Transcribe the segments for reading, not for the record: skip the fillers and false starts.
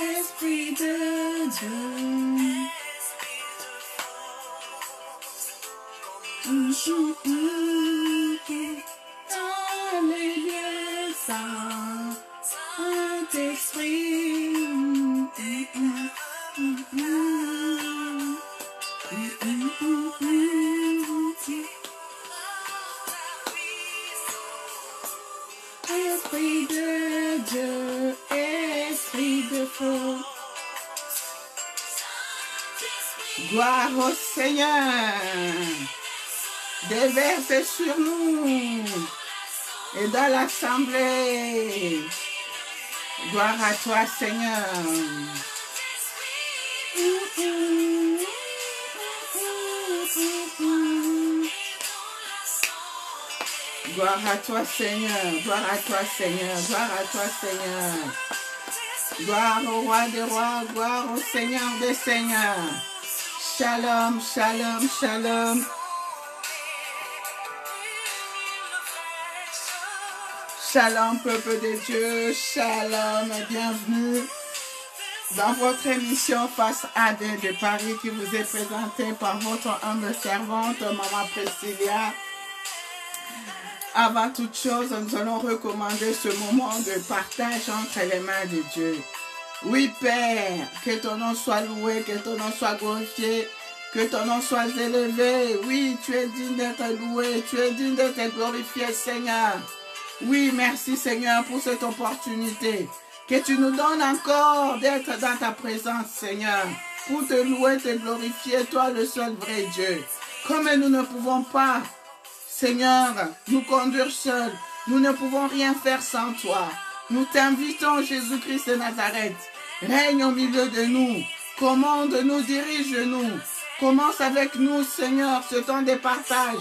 Esprit de Dieu. Dans les lieux saints, Saint-Esprit. Esprit de Dieu, esprit de feu. Gloire au Seigneur. Déverse sur nous et dans l'assemblée. Gloire à toi, Seigneur. Gloire à toi, Seigneur. Gloire à toi, Seigneur. Gloire à toi, Seigneur. Gloire au roi des rois. Gloire au Seigneur des seigneurs. Shalom, shalom, shalom. Shalom, peuple de Dieu, shalom et bienvenue dans votre émission Face à Dieu de Paris qui vous est présentée par votre humble servante, Maman Priscilla. Avant toute chose, nous allons recommander ce moment de partage entre les mains de Dieu. Oui, Père, que ton nom soit loué, que ton nom soit glorifié, que ton nom soit élevé. Oui, tu es digne d'être loué, tu es digne d'être glorifié, Seigneur. Oui, merci Seigneur pour cette opportunité que tu nous donnes encore d'être dans ta présence, Seigneur, pour te louer, te glorifier, toi le seul vrai Dieu. Comme nous ne pouvons pas, Seigneur, nous conduire seuls, nous ne pouvons rien faire sans toi. Nous t'invitons, Jésus-Christ de Nazareth, règne au milieu de nous, commande-nous, dirige-nous. Commence avec nous, Seigneur, ce temps de partage.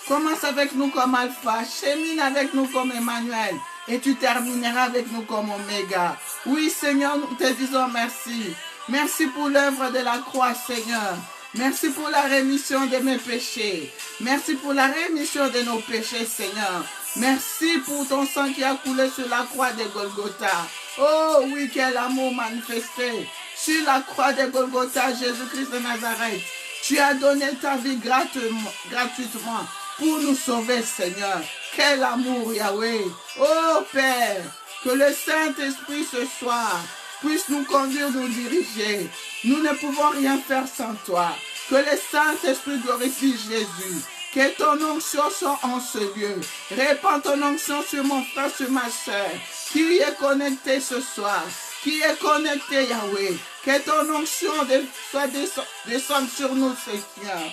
Commence avec nous comme Alpha, chemine avec nous comme Emmanuel, et tu termineras avec nous comme Oméga. Oui, Seigneur, nous te disons merci. Merci pour l'œuvre de la croix, Seigneur. Merci pour la rémission de mes péchés. Merci pour la rémission de nos péchés, Seigneur. Merci pour ton sang qui a coulé sur la croix de Golgotha. Oh oui, quel amour manifesté. Sur la croix de Golgotha, Jésus-Christ de Nazareth, tu as donné ta vie gratuitement. Pour nous sauver, Seigneur. Quel amour, Yahweh. Oh, Père, que le Saint-Esprit ce soir puisse nous conduire, nous diriger. Nous ne pouvons rien faire sans toi. Que le Saint-Esprit glorifie Jésus. Que ton onction soit en ce lieu. Répands ton onction sur mon frère, sur ma soeur, qui est connecté ce soir, qui est connecté, Yahweh. Que ton onction soit descende sur nous, Seigneur.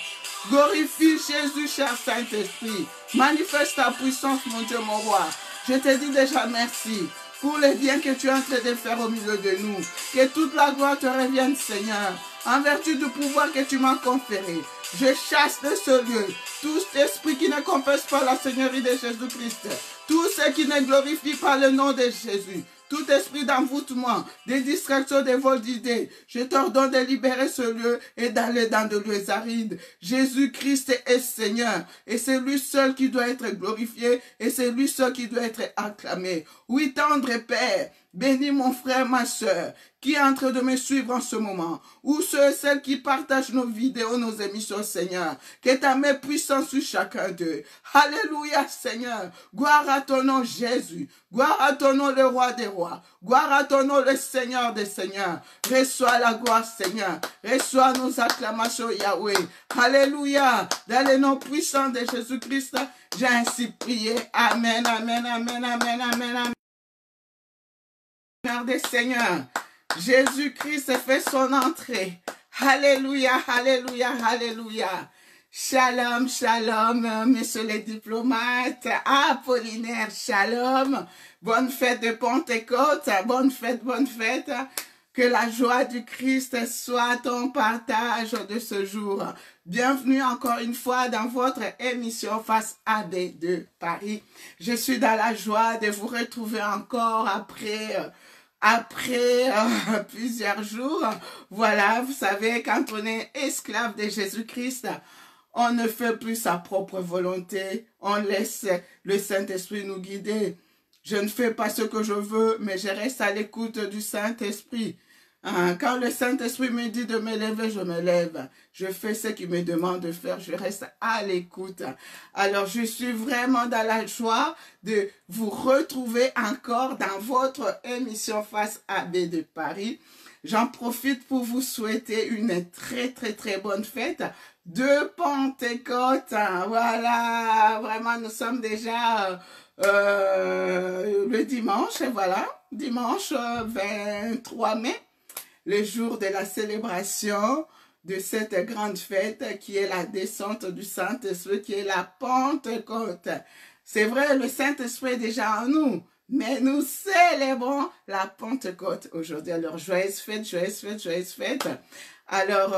Glorifie Jésus, cher Saint-Esprit. Manifeste ta puissance, mon Dieu, mon roi. Je te dis déjà merci pour le bien que tu es en train de faire au milieu de nous. Que toute la gloire te revienne, Seigneur, en vertu du pouvoir que tu m'as conféré. Je chasse de ce lieu tout esprit qui ne confesse pas la Seigneurie de Jésus-Christ. Tout ce qui ne glorifie pas le nom de Jésus. Tout esprit d'envoûtement, des distractions, des vols d'idées, je t'ordonne de libérer ce lieu et d'aller dans de lieux arides. Jésus-Christ est Seigneur et c'est lui seul qui doit être glorifié et c'est lui seul qui doit être acclamé. Oui, tendre Père, bénis mon frère, ma soeur, qui est en train de me suivre en ce moment, ou ceux et celles qui partagent nos vidéos, nos émissions, Seigneur. Que ta main puissante sur chacun d'eux. Alléluia, Seigneur. Gloire à ton nom, Jésus. Gloire à ton nom, le roi des rois. Gloire à ton nom, le Seigneur des seigneurs. Reçois la gloire, Seigneur. Reçois nos acclamations, Yahweh. Alléluia. Dans le nom puissant de Jésus-Christ, j'ai ainsi prié. Amen, amen, amen, amen, amen, amen. Seigneur des seigneurs. Jésus-Christ fait son entrée. Alléluia, alléluia, alléluia. Shalom, shalom, messieurs les diplomates. Apollinaire, shalom. Bonne fête de Pentecôte, bonne fête, bonne fête. Que la joie du Christ soit ton partage de ce jour. Bienvenue encore une fois dans votre émission Face AB de Paris. Je suis dans la joie de vous retrouver encore après plusieurs jours. Voilà, vous savez, quand on est esclave de Jésus-Christ, on ne fait plus sa propre volonté. On laisse le Saint-Esprit nous guider. Je ne fais pas ce que je veux, mais je reste à l'écoute du Saint-Esprit. Quand le Saint-Esprit me dit de me lever, je me lève. Je fais ce qu'il me demande de faire. Je reste à l'écoute. Alors, je suis vraiment dans la joie de vous retrouver encore dans votre émission Face AB de Paris. J'en profite pour vous souhaiter une très bonne fête de Pentecôte. Voilà, vraiment, nous sommes déjà le dimanche, voilà, dimanche 23 mai, le jour de la célébration de cette grande fête qui est la descente du Saint-Esprit, qui est la Pentecôte. C'est vrai, le Saint-Esprit est déjà en nous, mais nous célébrons la Pentecôte aujourd'hui. Alors, joyeuse fête, joyeuse fête, joyeuse fête. Alors,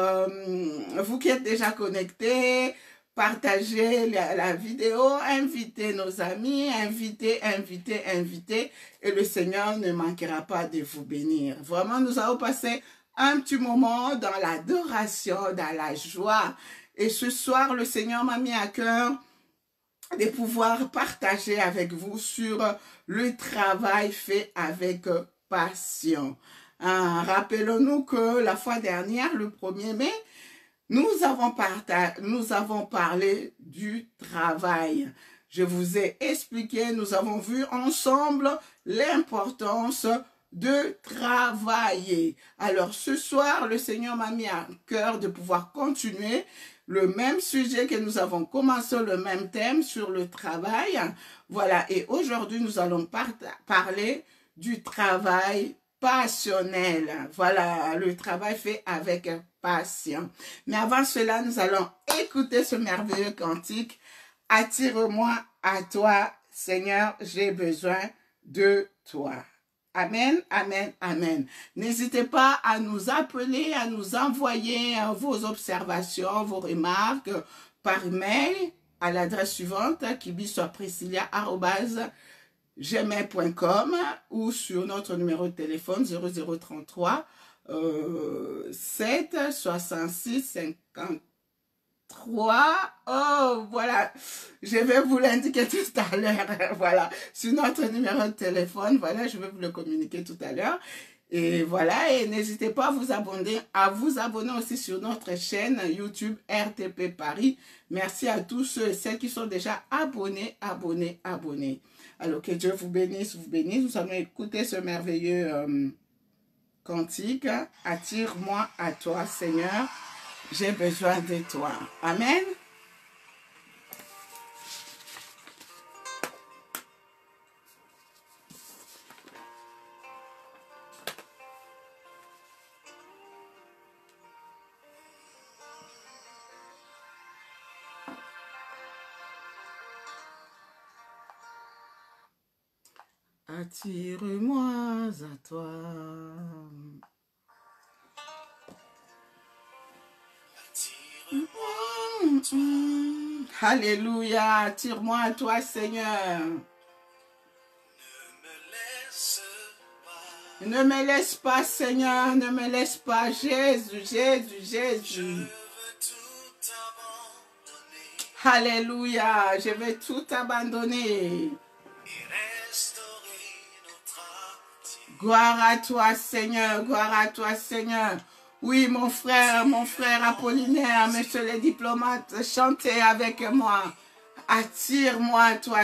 vous qui êtes déjà connectés, partagez la vidéo, invitez nos amis, invitez, et le Seigneur ne manquera pas de vous bénir. Vraiment, nous allons passer un petit moment dans l'adoration, dans la joie. Et ce soir, le Seigneur m'a mis à cœur de pouvoir partager avec vous sur le travail fait avec passion. Rappelons-nous que la fois dernière, le 1er mai, nous avons parlé du travail. Je vous ai expliqué, nous avons vu ensemble l'importance de travailler. Alors ce soir, le Seigneur m'a mis à cœur de pouvoir continuer le même sujet que nous avons commencé, le même thème sur le travail. Voilà, et aujourd'hui, nous allons parler du travail passionnel. Voilà, le travail fait avec passion. Mais avant cela, nous allons écouter ce merveilleux cantique. Attire-moi à toi, Seigneur, j'ai besoin de toi. Amen, amen, amen. N'hésitez pas à nous appeler, à nous envoyer vos observations, vos remarques par email à l'adresse suivante, kibisoapriscilla@gmail.com ou sur notre numéro de téléphone 0033 7 66 53. Oh, voilà. Je vais vous l'indiquer tout à l'heure. Voilà. Sur notre numéro de téléphone. Voilà, je vais vous le communiquer tout à l'heure. Et voilà. Et n'hésitez pas à vous abonner aussi sur notre chaîne YouTube RTP Paris. Merci à tous ceux et celles qui sont déjà abonnés. Alors que Dieu vous bénisse, vous bénisse. Nous allons écouter ce merveilleux cantique. Attire-moi à toi, Seigneur. J'ai besoin de toi. Amen. Attire-moi à toi. Alléluia, attire-moi à toi, Seigneur. Ne me laisse pas, Seigneur, ne me laisse pas, Jésus, Jésus, Jésus. Alléluia, je vais tout abandonner. Gloire à toi, Seigneur, gloire à toi, Seigneur. Oui, mon frère Apollinaire, monsieur le diplomate, chantez avec moi. Attire-moi à toi,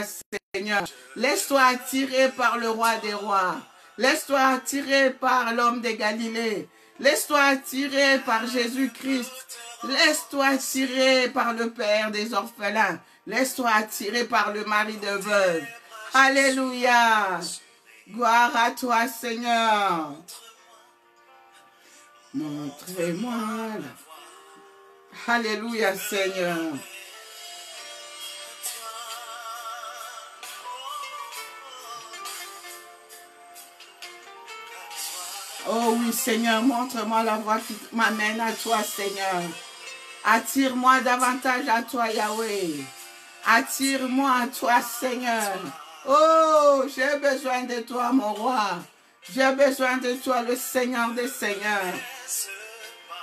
Seigneur. Laisse-toi attirer par le roi des rois. Laisse-toi attirer par l'homme de Galilée. Laisse-toi attirer par Jésus-Christ. Laisse-toi attirer par le Père des orphelins. Laisse-toi attirer par le mari de veuve. Alléluia. Gloire à toi, Seigneur. Montrez-moi la... Alléluia, Seigneur. Oh oui, Seigneur, montre-moi la voie qui m'amène à toi, Seigneur. Attire-moi davantage à toi, Yahweh. Attire-moi à toi, Seigneur. Oh, j'ai besoin de toi, mon roi. J'ai besoin de toi, le Seigneur des Seigneurs.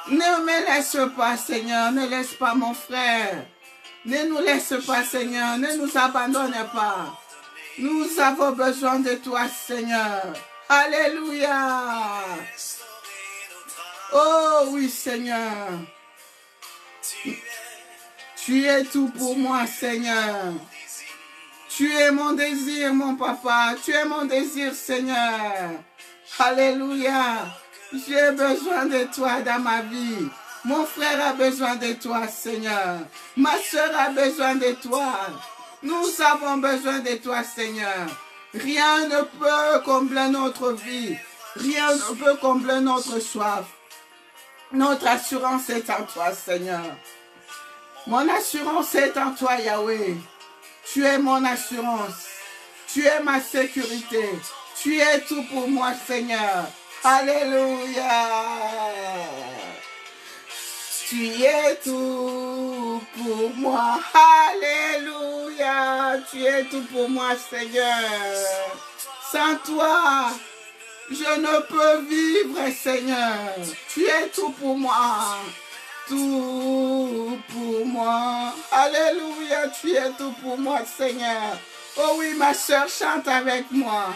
Ne me laisse pas, Seigneur. Ne laisse pas mon frère. Ne nous laisse pas, Seigneur. Ne nous abandonne pas. Nous avons besoin de toi, Seigneur. Alléluia. Oh oui, Seigneur. Tu es tout pour moi, Seigneur. Tu es mon désir, mon papa. Tu es mon désir, Seigneur. Alléluia. J'ai besoin de toi dans ma vie. Mon frère a besoin de toi, Seigneur. Ma soeur a besoin de toi. Nous avons besoin de toi, Seigneur. Rien ne peut combler notre vie. Rien ne peut combler notre soif. Notre assurance est en toi, Seigneur. Mon assurance est en toi, Yahweh. Tu es mon assurance. Tu es ma sécurité. Tu es tout pour moi, Seigneur. Alléluia. Tu es tout pour moi. Alléluia. Tu es tout pour moi, Seigneur. Sans toi, je ne peux vivre, Seigneur. Tu es tout pour moi. Tout pour moi. Alléluia. Tu es tout pour moi, Seigneur. Oh oui, ma soeur chante avec moi.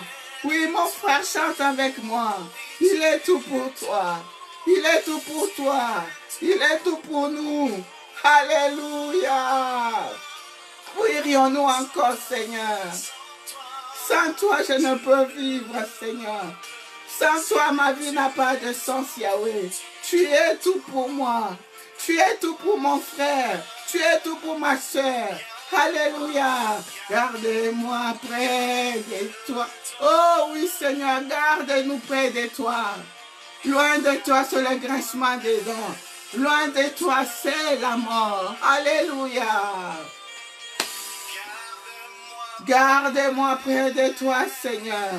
Oui, mon frère chante avec moi. Il est tout pour toi. Il est tout pour toi. Il est tout pour nous. Alléluia. Où irions-nous encore, Seigneur? Sans toi, je ne peux vivre, Seigneur. Sans toi, ma vie n'a pas de sens, Yahweh. Tu es tout pour moi. Tu es tout pour mon frère. Tu es tout pour ma soeur. Alléluia. Garde-moi près de toi. Oh oui, Seigneur, garde-nous près de toi. Loin de toi, c'est le grincement des dents. Loin de toi, c'est la mort. Alléluia. Garde-moi près de toi, Seigneur.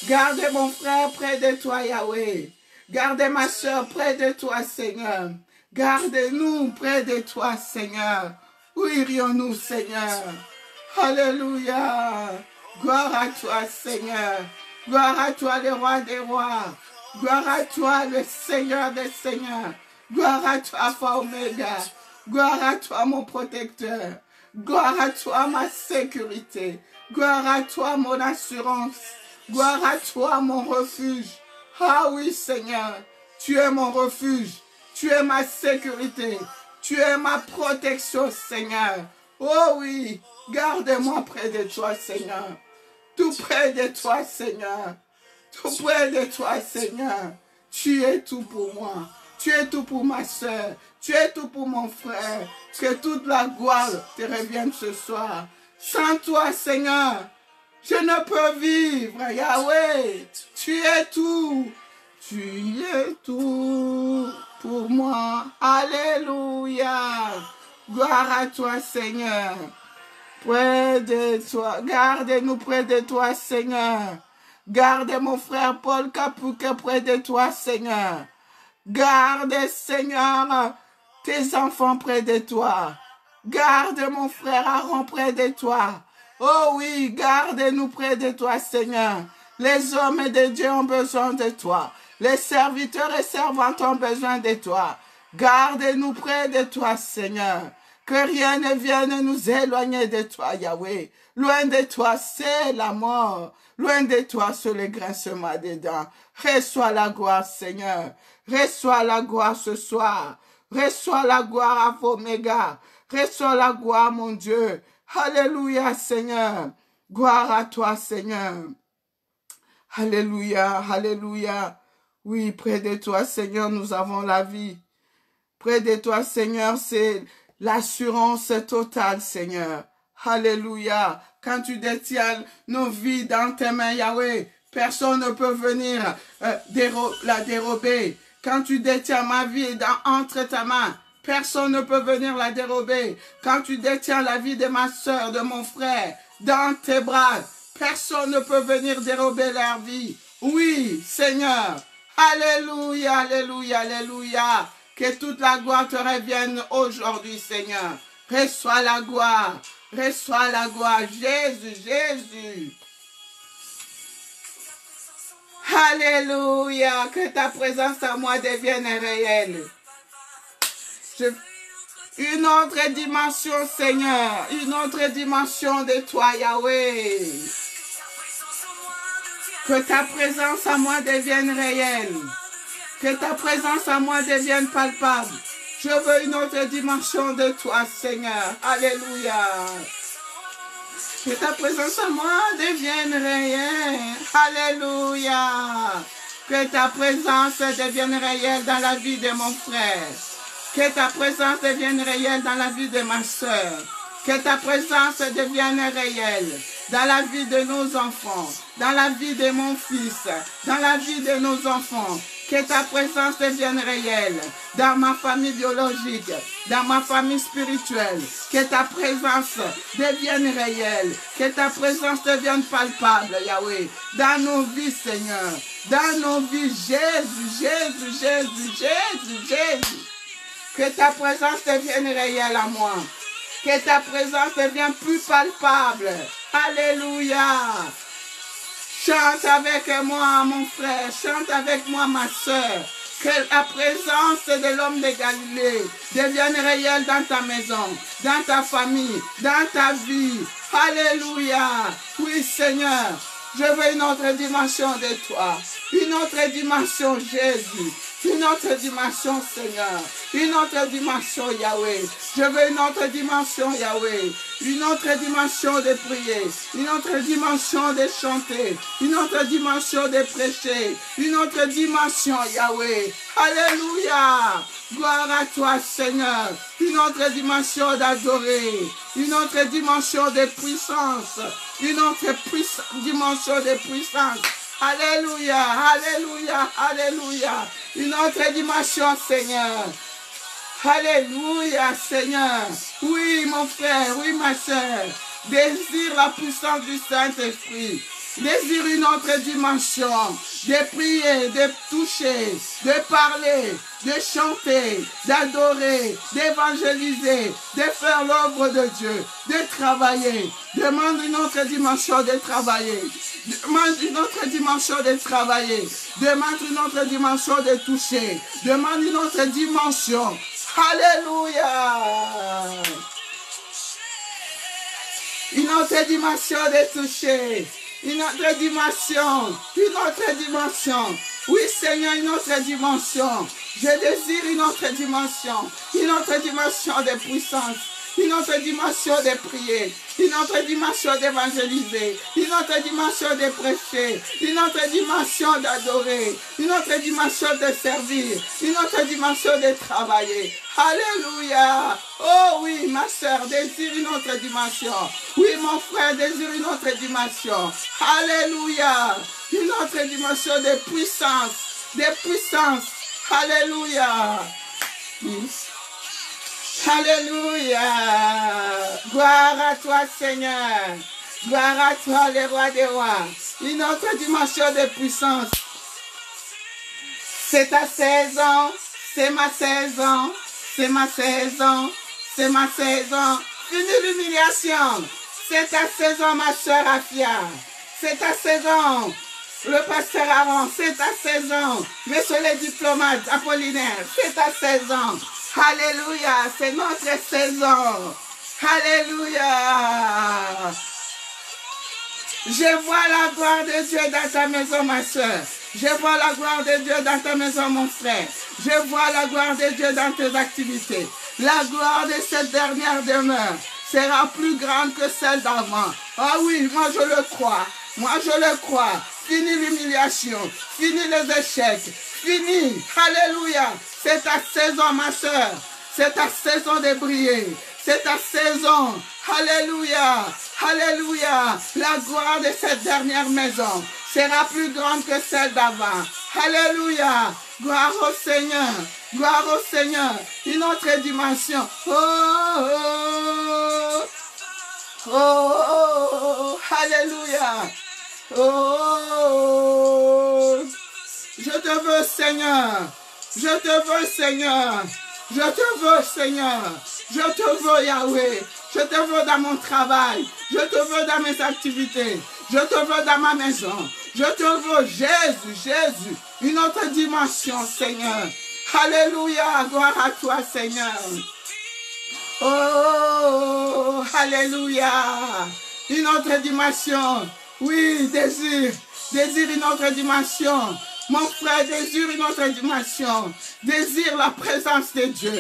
Garde mon frère près de toi, Yahweh. Garde ma soeur près de toi, Seigneur. Garde-nous près de toi, Seigneur. Où irions-nous, Seigneur? Alléluia. Gloire à toi, Seigneur. Gloire à toi, le roi des rois. Gloire à toi, le Seigneur des seigneurs. Gloire à toi, Alpha Oméga. Gloire à toi, mon protecteur. Gloire à toi, ma sécurité. Gloire à toi, mon assurance. Gloire à toi, mon refuge. Ah oui, Seigneur, tu es mon refuge. Tu es ma sécurité. Tu es ma protection, Seigneur. Oh oui, garde-moi près de toi, Seigneur. Tout près de toi, Seigneur. Tout près de toi, Seigneur. Tu es tout pour moi. Tu es tout pour ma soeur. Tu es tout pour mon frère. Que toute la gloire te revienne ce soir. Sans toi, Seigneur, je ne peux vivre. Yahweh, tu es tout. Tu es tout pour moi. Alléluia. Gloire à toi, Seigneur. Près de toi. Garde-nous près de toi, Seigneur. Garde mon frère Paul Kapouke près de toi, Seigneur. Garde, Seigneur, tes enfants près de toi. Garde mon frère Aaron près de toi. Oh oui, garde-nous près de toi, Seigneur. Les hommes de Dieu ont besoin de toi. Les serviteurs et servantes ont besoin de toi. Garde-nous près de toi, Seigneur. Que rien ne vienne nous éloigner de toi, Yahweh. Loin de toi, c'est la mort. Loin de toi, c'est le grincement des dents. Reçois la gloire, Seigneur. Reçois la gloire ce soir. Reçois la gloire à Oméga. Reçois la gloire, mon Dieu. Alléluia, Seigneur. Gloire à toi, Seigneur. Alléluia, alléluia. Oui, près de toi, Seigneur, nous avons la vie. Près de toi, Seigneur, c'est l'assurance totale, Seigneur. Alléluia. Quand tu détiens nos vies dans tes mains, Yahweh, personne ne peut venir la dérober. Quand tu détiens ma vie entre ta main, personne ne peut venir la dérober. Quand tu détiens la vie de ma soeur, de mon frère, dans tes bras, personne ne peut venir dérober leur vie. Oui, Seigneur. Alléluia, alléluia, alléluia. Que toute la gloire te revienne aujourd'hui, Seigneur. Reçois la gloire. Reçois la gloire. Jésus, Jésus. Alléluia. Que ta présence à moi devienne réelle. Une autre dimension, Seigneur. Une autre dimension de toi, Yahweh. Que ta présence à moi devienne réelle. Que ta présence à moi devienne palpable. Je veux une autre dimension de toi, Seigneur. Alléluia. Que ta présence à moi devienne réelle. Alléluia. Que ta présence devienne réelle dans la vie de mon frère. Que ta présence devienne réelle dans la vie de ma soeur. Que ta présence devienne réelle dans la vie de nos enfants, dans la vie de mon fils, dans la vie de nos enfants. Que ta présence devienne réelle dans ma famille biologique, dans ma famille spirituelle. Que ta présence devienne réelle. Que ta présence devienne palpable, Yahweh, dans nos vies, Seigneur. Dans nos vies, Jésus, Jésus, Jésus, Jésus, Jésus. Que ta présence devienne réelle à moi. Que ta présence devienne plus palpable. Alléluia. Chante avec moi, mon frère. Chante avec moi, ma soeur. Que la présence de l'homme de Galilée devienne réelle dans ta maison, dans ta famille, dans ta vie. Alléluia. Oui, Seigneur. Je veux une autre dimension de toi. Une autre dimension, Jésus. Une autre dimension, Seigneur. Une autre dimension, Yahweh. Je veux une autre dimension, Yahweh. Une autre dimension de prier. Une autre dimension de chanter. Une autre dimension de prêcher. Une autre dimension, Yahweh. Alléluia. Gloire à toi, Seigneur. Une autre dimension d'adorer. Une autre dimension de puissance. Une autre dimension de puissance. Alléluia, alléluia, alléluia. Une autre dimension, Seigneur. Alléluia, Seigneur. Oui, mon frère, oui, ma soeur. Désire la puissance du Saint-Esprit. Désire une autre dimension. De prier, de toucher, de parler, de chanter, d'adorer, d'évangéliser, de faire l'œuvre de Dieu, de travailler. Demande une autre dimension de travailler. Demande une autre dimension de travailler. Demande une autre dimension de toucher. Demande une autre dimension. Alléluia. Une autre dimension de toucher. Une autre dimension. Une autre dimension. Oui, Seigneur, une autre dimension. Je désire une autre dimension. Une autre dimension de puissance. Une autre dimension de prier, une autre dimension d'évangéliser, une autre dimension de prêcher, une autre dimension d'adorer, une autre dimension de servir, une autre dimension de travailler. Alléluia. Oh oui, ma soeur désire une autre dimension. Oui, mon frère désire une autre dimension. Alléluia. Une autre dimension de puissance, de puissance. Alléluia. Alléluia. Gloire à toi, Seigneur. Gloire à toi, le roi des rois. Une autre dimension de puissance. C'est ta saison. C'est ma saison. C'est ma saison. C'est ma saison. Finis l'humiliation. C'est ta saison, ma soeur Afia. C'est ta saison. Le pasteur Aaron, c'est ta saison. Monsieur le diplomate Apollinaire, c'est ta saison. Alléluia, c'est notre saison. Alléluia. Je vois la gloire de Dieu dans ta maison, ma soeur. Je vois la gloire de Dieu dans ta maison, mon frère. Je vois la gloire de Dieu dans tes activités. La gloire de cette dernière demeure sera plus grande que celle d'avant. Ah oui, moi je le crois. Moi je le crois. Fini l'humiliation. Fini les échecs. Fini. Alléluia. C'est ta saison, ma soeur. C'est ta saison de briller. C'est ta saison. Alléluia. Alléluia. La gloire de cette dernière maison sera plus grande que celle d'avant. Alléluia. Gloire au Seigneur. Gloire au Seigneur. Une autre dimension. Oh, oh, oh, oh, oh. Alléluia. Oh, je te te veux, Seigneur. Je te veux, Seigneur. Je te veux, Seigneur. Je te veux, Yahweh. Je te veux dans mon travail. Je te veux dans mes activités. Je te veux dans ma maison. Je te veux, Jésus, Jésus. Une autre dimension, Seigneur. Alléluia. Gloire à toi, Seigneur. Oh, alléluia. Une autre dimension. Oui, désire. Désire une autre dimension. Mon frère désire une autre dimension. Désire la présence de Dieu.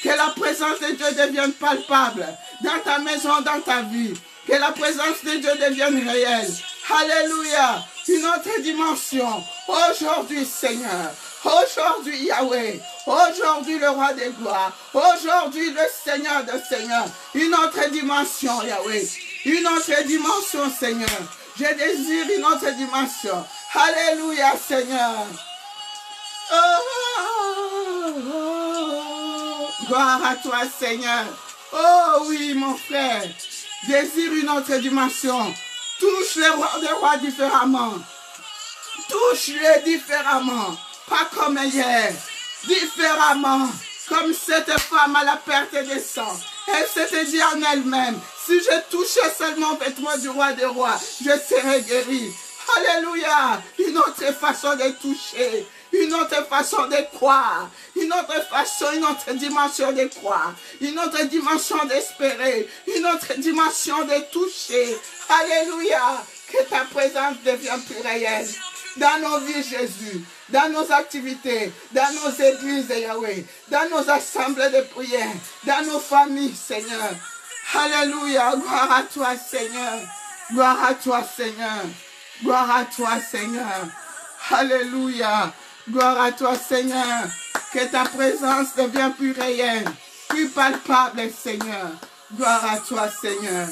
Que la présence de Dieu devienne palpable dans ta maison, dans ta vie. Que la présence de Dieu devienne réelle. Alléluia. Une autre dimension. Aujourd'hui, Seigneur. Aujourd'hui, Yahweh. Aujourd'hui, le roi des gloires. Aujourd'hui, le Seigneur des seigneurs. Une autre dimension, Yahweh. Une autre dimension, Seigneur. Je désire une autre dimension. Alléluia, Seigneur. Gloire à toi, Seigneur. Oh oui, mon frère. Désire une autre dimension. Touche les rois des rois différemment. Touche-les différemment. Pas comme hier. Différemment. Comme cette femme à la perte des sangs. Elle s'était dit en elle-même, si je touchais seulement le vêtement du roi des rois, je serais guérie. Alléluia. Une autre façon de toucher. Une autre façon de croire. Une autre façon, une autre dimension de croire. Une autre dimension d'espérer. Une autre dimension de toucher. Alléluia. Que ta présence devienne plus réelle. Dans nos vies, Jésus, dans nos activités, dans nos églises, Yahweh, dans nos assemblées de prière, dans nos familles, Seigneur. Alléluia, gloire à toi, Seigneur. Gloire à toi, Seigneur. Gloire à toi, Seigneur. Alléluia, gloire à toi, Seigneur. Que ta présence devienne plus réelle, plus palpable, Seigneur. Gloire à toi, Seigneur.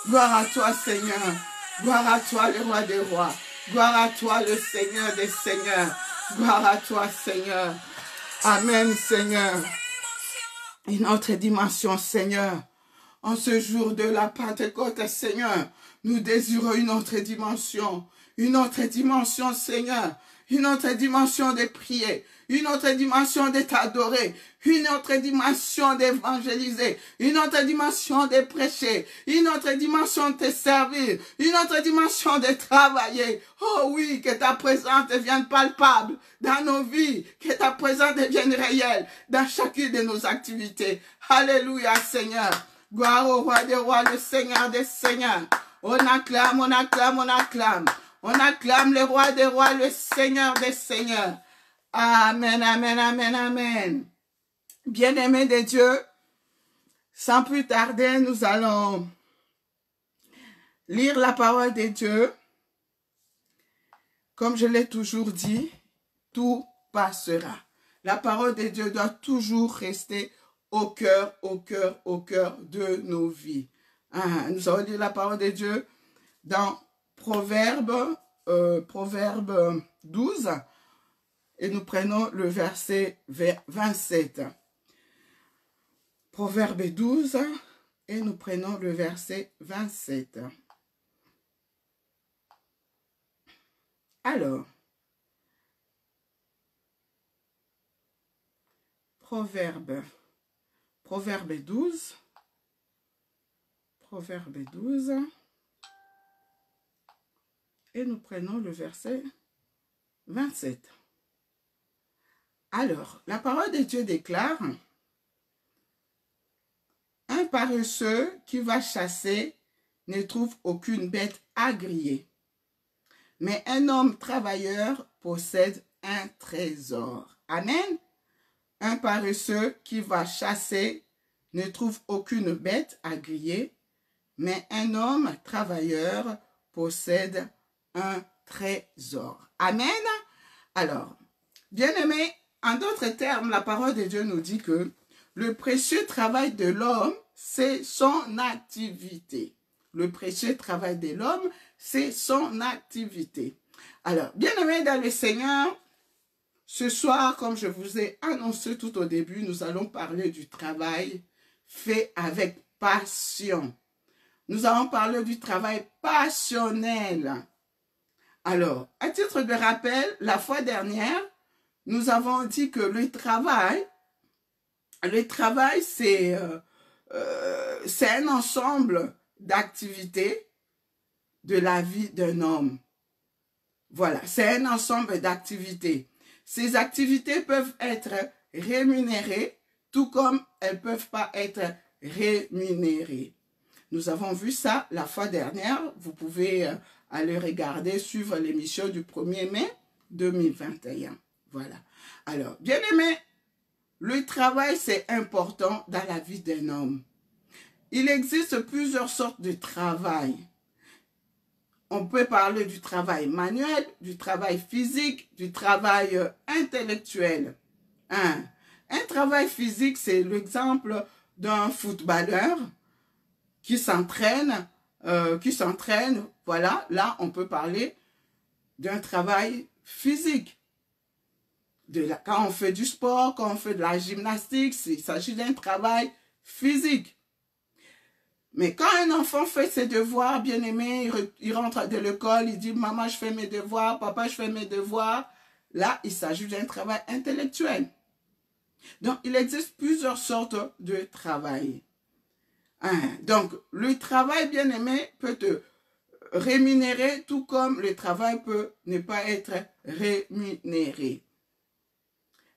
Gloire à toi, Seigneur. Gloire à toi, le roi des rois. Gloire à toi, le Seigneur des seigneurs. Gloire à toi, Seigneur. Amen, Seigneur. Une autre dimension, Seigneur. En ce jour de la Pentecôte, Seigneur, nous désirons une autre dimension. Une autre dimension, Seigneur. Une autre dimension de prier. Une autre dimension de t'adorer. Une autre dimension d'évangéliser. Une autre dimension de prêcher. Une autre dimension de te servir. Une autre dimension de travailler. Oh oui, que ta présence devienne palpable dans nos vies. Que ta présence devienne réelle dans chacune de nos activités. Alléluia, Seigneur. Gloire au roi des rois, le Seigneur des seigneurs. On acclame, on acclame, on acclame. On acclame le roi des rois, le Seigneur des seigneurs. Amen, amen, amen, amen. Bien-aimés de Dieu, sans plus tarder, nous allons lire la parole de Dieu. Comme je l'ai toujours dit, tout passera. La parole de Dieu doit toujours rester au cœur, au cœur, au cœur de nos vies. Nous allons lire la parole de Dieu dans Proverbe 12 et nous prenons le verset 27. Proverbe 12 et nous prenons le verset 27. Alors, Proverbe 12. Proverbe 12. Et nous prenons le verset 27. Alors, la parole de Dieu déclare: un paresseux qui va chasser ne trouve aucune bête à griller. Mais un homme travailleur possède un trésor. Amen. Un paresseux qui va chasser ne trouve aucune bête à griller. Mais un homme travailleur possède un trésor. Amen. Alors, bien-aimés, en d'autres termes, la parole de Dieu nous dit que le précieux travail de l'homme, c'est son activité. Le précieux travail de l'homme, c'est son activité. Alors, bien-aimés dans le Seigneur, ce soir, comme je vous ai annoncé tout au début, nous allons parler du travail fait avec passion. Nous allons parler du travail passionnel. Alors, à titre de rappel, la fois dernière, nous avons dit que le travail c'est un ensemble d'activités de la vie d'un homme. Voilà, c'est un ensemble d'activités. Ces activités peuvent être rémunérées, tout comme elles ne peuvent pas être rémunérées. Nous avons vu ça la fois dernière. Vous pouvez aller regarder, suivre l'émission du 1er mai 2021. Voilà. Alors, bien aimé, le travail, c'est important dans la vie d'un homme. Il existe plusieurs sortes de travail. On peut parler du travail manuel, du travail physique, du travail intellectuel. Un travail physique, c'est l'exemple d'un footballeur qui s'entraîne, voilà, là, on peut parler d'un travail physique. Quand on fait du sport, quand on fait de la gymnastique, il s'agit d'un travail physique. Mais quand un enfant fait ses devoirs, bien aimé, il rentre de l'école, il dit « Maman, je fais mes devoirs, papa, je fais mes devoirs », là, il s'agit d'un travail intellectuel. Donc, il existe plusieurs sortes de travail. Donc, le travail, bien aimé, peut te rémunérer, tout comme le travail peut ne pas être rémunéré.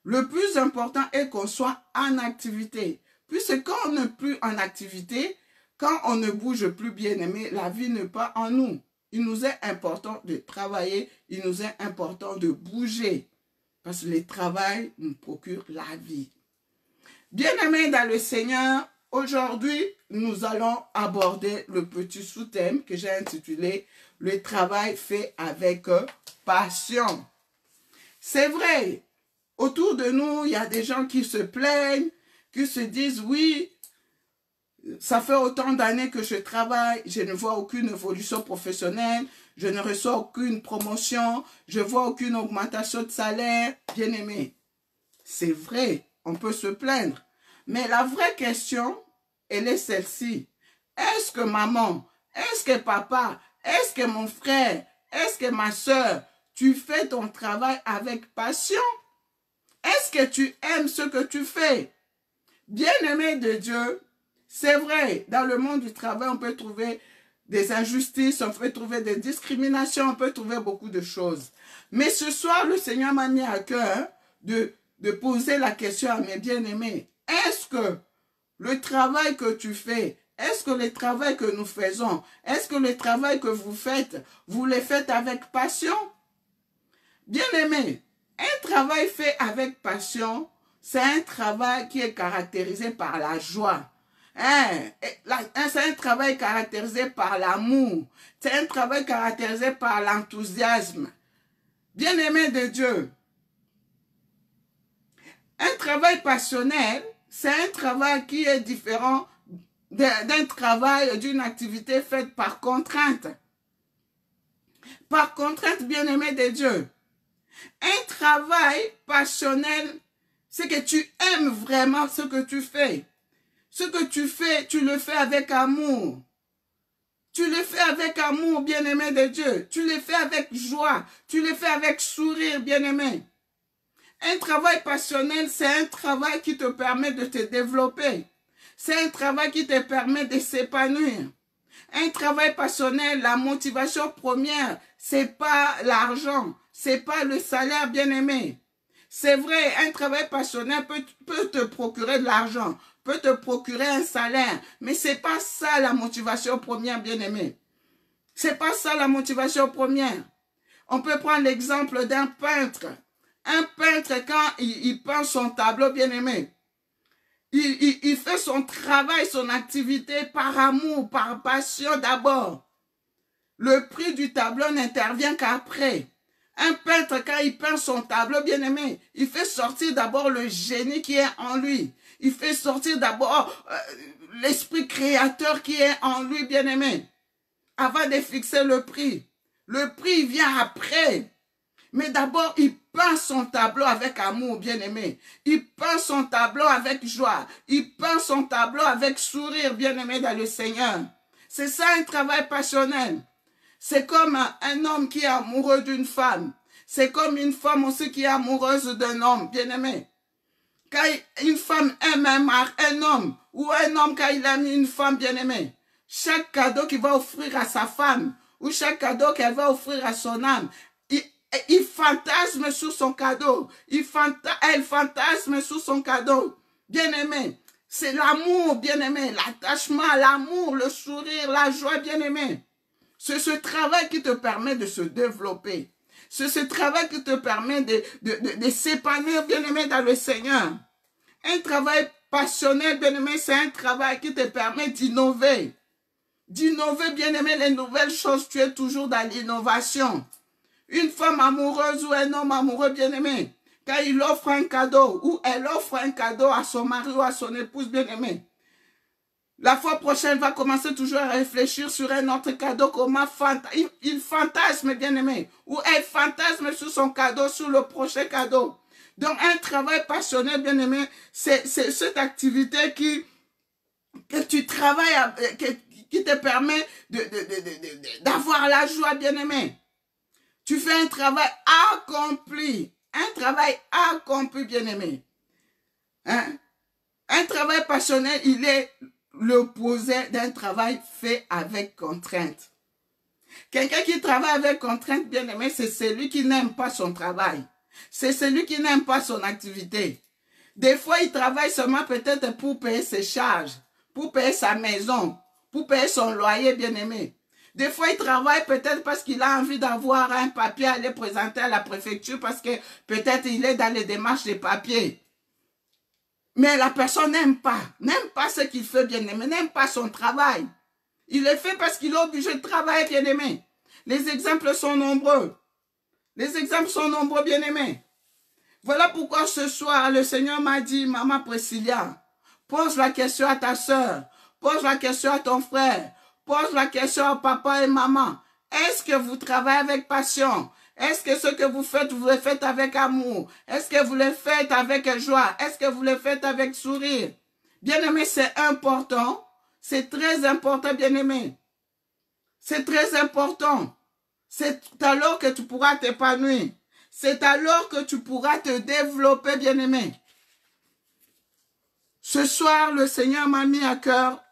Le plus important est qu'on soit en activité. Puisque quand on n'est plus en activité, quand on ne bouge plus, bien aimé, la vie n'est pas en nous. Il nous est important de travailler, il nous est important de bouger. Parce que le travail nous procure la vie. Bien aimé dans le Seigneur, aujourd'hui, nous allons aborder le petit sous-thème que j'ai intitulé « Le travail fait avec passion ». C'est vrai, autour de nous, il y a des gens qui se plaignent, qui se disent « Oui, ça fait autant d'années que je travaille, je ne vois aucune évolution professionnelle, je ne reçois aucune promotion, je ne vois aucune augmentation de salaire. » Bien aimé, c'est vrai, on peut se plaindre. Mais la vraie question, elle est celle-ci. Est-ce que maman, est-ce que papa, est-ce que mon frère, est-ce que ma soeur, tu fais ton travail avec passion? Est-ce que tu aimes ce que tu fais? Bien-aimé de Dieu, c'est vrai, dans le monde du travail, on peut trouver des injustices, on peut trouver des discriminations, on peut trouver beaucoup de choses. Mais ce soir, le Seigneur m'a mis à cœur de poser la question à mes bien-aimés. Est-ce que le travail que tu fais, est-ce que le travail que nous faisons, est-ce que le travail que vous le faites avec passion? Bien-aimés, un travail fait avec passion, c'est un travail qui est caractérisé par la joie. C'est un travail caractérisé par l'amour. C'est un travail caractérisé par l'enthousiasme. Bien-aimé de Dieu, un travail passionnel, c'est un travail qui est différent d'un travail, d'une activité faite par contrainte. Par contrainte, bien-aimé de Dieu. Un travail passionnel, c'est que tu aimes vraiment ce que tu fais. Ce que tu fais, tu le fais avec amour. Tu le fais avec amour, bien-aimé de Dieu. Tu le fais avec joie. Tu le fais avec sourire, bien-aimé. Un travail passionnel, c'est un travail qui te permet de te développer. C'est un travail qui te permet de s'épanouir. Un travail passionnel, la motivation première, c'est pas l'argent, c'est pas le salaire, bien-aimé. C'est vrai, un travail passionnel peut te procurer de l'argent, peut te procurer un salaire, mais c'est pas ça la motivation première, bien-aimé. C'est pas ça la motivation première. On peut prendre l'exemple d'un peintre. Un peintre, quand il peint son tableau, bien-aimé, il fait son travail, son activité par amour, par passion d'abord. Le prix du tableau n'intervient qu'après. Un peintre, quand il peint son tableau, bien-aimé, il fait sortir d'abord le génie qui est en lui. Il fait sortir d'abord l'esprit créateur qui est en lui, bien-aimé, avant de fixer le prix. Le prix vient après. Mais d'abord, il peint son tableau avec amour, bien-aimé. Il peint son tableau avec joie. Il peint son tableau avec sourire, bien-aimé dans le Seigneur. C'est ça un travail passionnel. C'est comme un homme qui est amoureux d'une femme. C'est comme une femme aussi qui est amoureuse d'un homme, bien-aimé. Quand une femme aime un homme, ou un homme quand il aime une femme, bien-aimé, chaque cadeau qu'il va offrir à sa femme, ou chaque cadeau qu'elle va offrir à son âme, il fantasme sur son cadeau. Elle fantasme sur son cadeau. Bien-aimé, c'est l'amour, bien-aimé, l'attachement, l'amour, le sourire, la joie, bien-aimé. C'est ce travail qui te permet de se développer. C'est ce travail qui te permet de s'épanouir, bien-aimé, dans le Seigneur. Un travail passionné, bien-aimé, c'est un travail qui te permet d'innover. D'innover, bien-aimé, les nouvelles choses, tu es toujours dans l'innovation. Une femme amoureuse ou un homme amoureux, bien-aimé, quand il offre un cadeau ou elle offre un cadeau à son mari ou à son épouse, bien-aimé, la fois prochaine, il va commencer toujours à réfléchir sur un autre cadeau, comment il fantasme, bien-aimé, ou elle fantasme sur son cadeau, sur le prochain cadeau. Donc, un travail passionné, bien-aimé, c'est cette activité que tu travailles, qui te permet d'avoir la joie, bien-aimé. Tu fais un travail accompli, bien-aimé. Hein? Un travail passionné, il est l'opposé d'un travail fait avec contrainte. Quelqu'un qui travaille avec contrainte, bien-aimé, c'est celui qui n'aime pas son travail. C'est celui qui n'aime pas son activité. Des fois, il travaille seulement peut-être pour payer ses charges, pour payer sa maison, pour payer son loyer, bien-aimé. Des fois, il travaille peut-être parce qu'il a envie d'avoir un papier à aller présenter à la préfecture parce que peut-être il est dans les démarches des papiers. Mais la personne n'aime pas ce qu'il fait, bien-aimé, n'aime pas son travail. Il le fait parce qu'il est obligé de travailler, bien-aimé. Les exemples sont nombreux. Les exemples sont nombreux, bien-aimés. Voilà pourquoi ce soir, le Seigneur m'a dit, Maman Priscilla, pose la question à ta soeur, pose la question à ton frère, pose la question à papa et maman. Est-ce que vous travaillez avec passion? Est-ce que ce que vous le faites avec amour? Est-ce que vous le faites avec joie? Est-ce que vous le faites avec sourire? Bien-aimé, c'est important. C'est très important, bien-aimé. C'est très important. C'est alors que tu pourras t'épanouir. C'est alors que tu pourras te développer, bien-aimé. Ce soir, le Seigneur m'a mis à cœur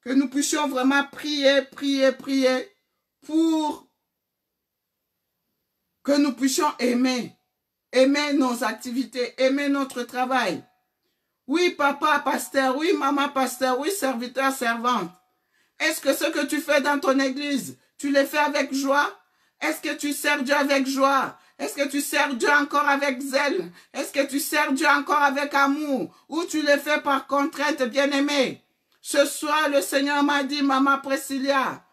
que nous puissions vraiment prier pour que nous puissions aimer nos activités, aimer notre travail. Oui, papa, pasteur, oui, maman, pasteur, oui, serviteur, servante. Est-ce que ce que tu fais dans ton église, tu le fais avec joie? Est-ce que tu sers Dieu avec joie? Est-ce que tu sers Dieu encore avec zèle? Est-ce que tu sers Dieu encore avec amour? Ou tu le fais par contrainte, bien-aimé? Ce soir, le Seigneur m'a dit, Maman Priscilla,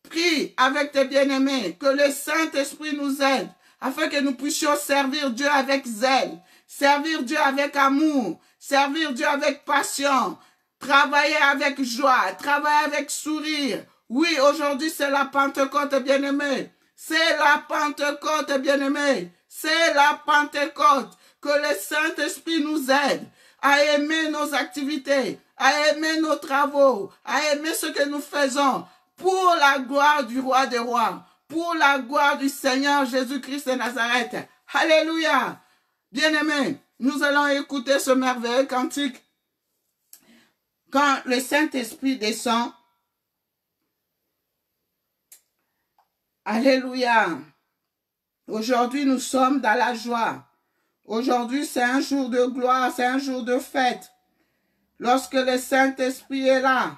prie avec tes bien-aimés, que le Saint-Esprit nous aide, afin que nous puissions servir Dieu avec zèle, servir Dieu avec amour, servir Dieu avec passion, travailler avec joie, travailler avec sourire. Oui, aujourd'hui, c'est la Pentecôte, bien-aimé. C'est la Pentecôte, bien-aimé. C'est la Pentecôte. Que le Saint-Esprit nous aide à aimer nos activités, à aimer nos travaux, à aimer ce que nous faisons pour la gloire du Roi des Rois, pour la gloire du Seigneur Jésus-Christ de Nazareth. Alléluia. Bien-aimé, nous allons écouter ce merveilleux cantique. Quand le Saint-Esprit descend, alléluia. Aujourd'hui, nous sommes dans la joie. Aujourd'hui, c'est un jour de gloire, c'est un jour de fête. Lorsque le Saint-Esprit est là,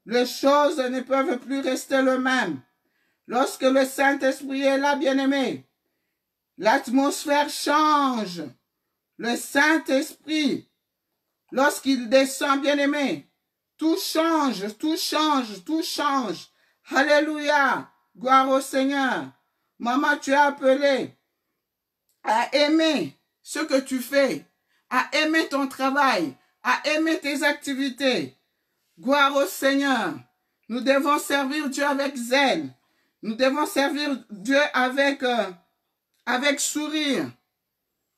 les choses ne peuvent plus rester les mêmes. Lorsque le Saint-Esprit est là, bien-aimé, l'atmosphère change. Le Saint-Esprit, lorsqu'il descend, bien-aimé, tout change, tout change, tout change. Alléluia. Gloire au Seigneur. Maman, tu es appelée à aimer ce que tu fais, à aimer ton travail, à aimer tes activités. Gloire au Seigneur. Nous devons servir Dieu avec zèle. Nous devons servir Dieu avec sourire.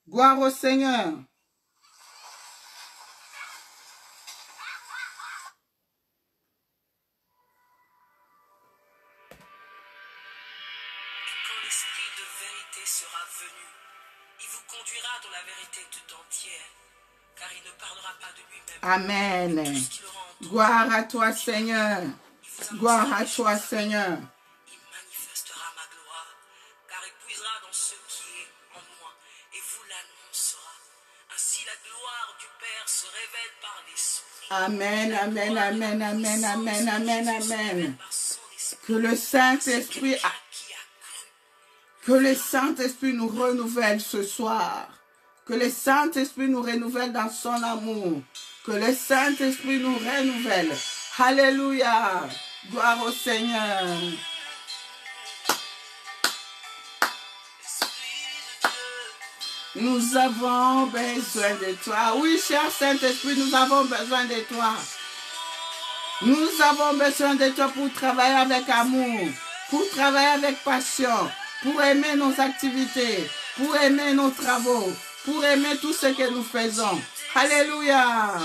Gloire au Seigneur. Quand l'Esprit de vérité sera venu, Amen. Gloire à toi, Seigneur. Gloire à toi, Seigneur. Il manifestera ma gloire, car il puisera dans ce qui est en moi et vous l'annoncera. Ainsi la gloire du Père se révèle par l'Esprit. Amen, amen, amen, amen, amen, amen, amen. Que le Saint-Esprit nous renouvelle ce soir. Que le Saint-Esprit nous renouvelle dans son amour. Que le Saint-Esprit nous renouvelle. Alléluia. Gloire au Seigneur. Nous avons besoin de toi. Oui, cher Saint-Esprit, nous avons besoin de toi. Nous avons besoin de toi pour travailler avec amour, pour travailler avec passion, pour aimer nos activités, pour aimer nos travaux, pour aimer tout ce que nous faisons. Alléluia.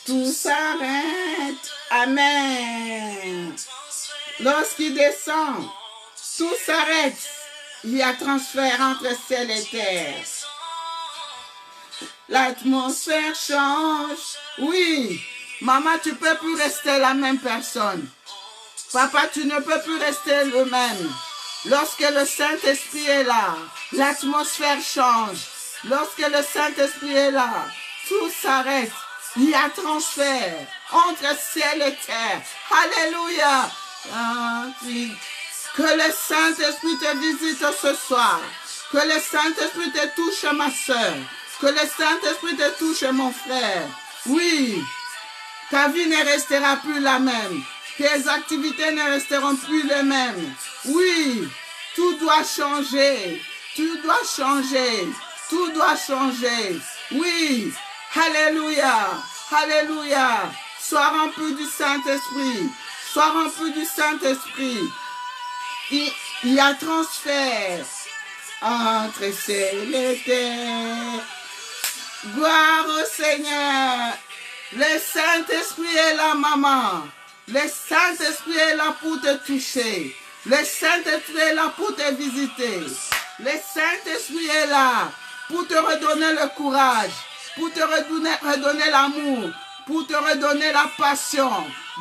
Tout s'arrête. Amen. Lorsqu'il descend, tout s'arrête. Il y a transfert entre ciel et terre. L'atmosphère change. Oui. Maman, tu ne peux plus rester la même personne. Papa, tu ne peux plus rester le même. Lorsque le Saint-Esprit est là, l'atmosphère change. Lorsque le Saint-Esprit est là, tout s'arrête. Il y a transfert entre ciel et terre. Alléluia. Que le Saint-Esprit te visite ce soir. Que le Saint-Esprit te touche, ma soeur. Que le Saint-Esprit te touche, mon frère. Oui, ta vie ne restera plus la même. Tes activités ne resteront plus les mêmes. Oui, tout doit changer. Tout doit changer. Tout doit changer. Oui, alléluia. Alléluia. Sois rempli du Saint-Esprit. Sois rempli du Saint-Esprit. Il y a transfert entre ciel et terre. Gloire au Seigneur. Le Saint-Esprit est là, maman. Le Saint-Esprit est là pour te toucher. Le Saint-Esprit est là pour te visiter. Le Saint-Esprit est là pour te redonner le courage, pour te redonner l'amour, pour te redonner la passion